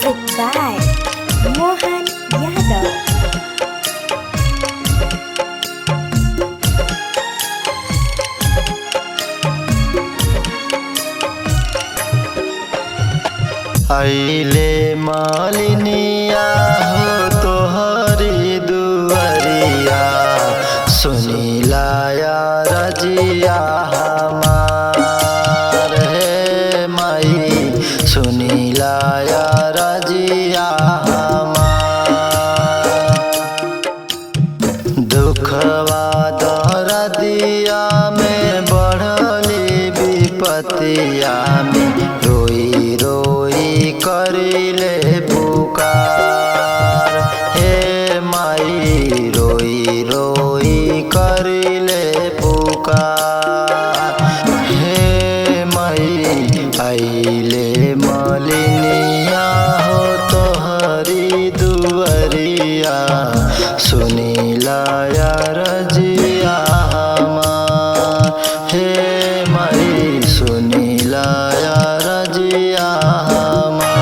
Music by Mohan Yadav. आइले मालिनिया हो तोहरी दुआरिया, सुनीला या रजिया हमार हे माई, सुनीला या रजिया हमार। दुखवा दर्दिया में बढ़ली विपतिया में रोई रोई करिले पुकार, हे माई रोई रोई करिले पुकार, हे माई आइले मलिनिया हो तोहरी दुआरिया, सुनीला या रजिया हमार, हे माई सुनीला या रजिया हमार।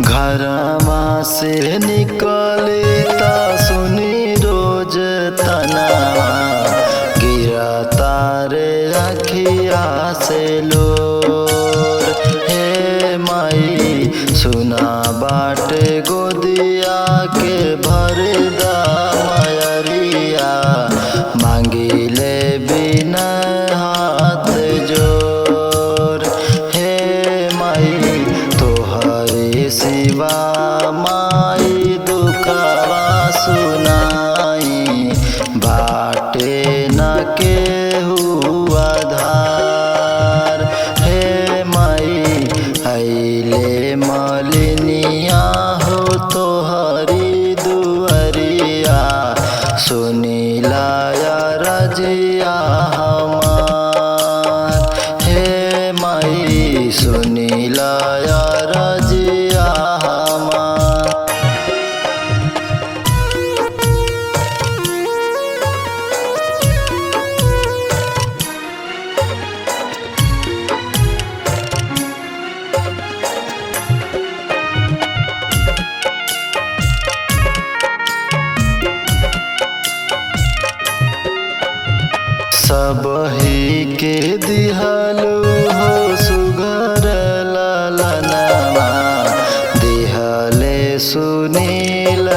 घरमा से निकले ता सुनी रोज तनावा, गिरा तारे अखिया से लोर, हे माई सुना बाट गोदिया के भरदा मयरिया, मांगिले बिना हाथ जोर, हे माई तोहरे सिवा माई दुखवा सुनाई, बाटे न केहू आधार, हे माई आइले मलिनिया हो तोहरी दुआरिया, सुनीला या रजिया हमार, हे माई सुनीला या रजिया हमार। सबही के दिहलु हो सुघर ललनवा, दिहले सुनील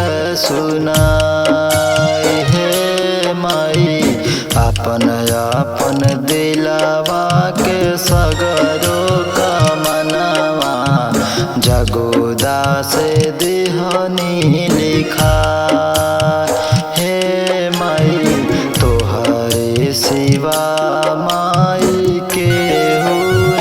सुनाई, हे माई अपन अपन दिलवा के सगरो कमनवा, जगोदा से दिहनी लिखा, हे माई तोहरे सिवा माई केहू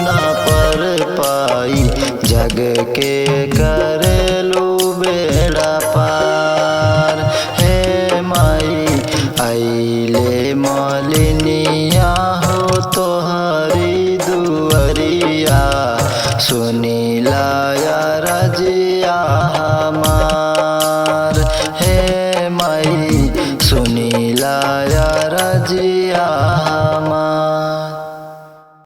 न पर पाई, जग के करेलू बेड़ा पार, हे माई आइले मलिनिया हो तोहरी दुआरिया, सुनीला या रजिया हमार, हे माई सुनीला या रजिया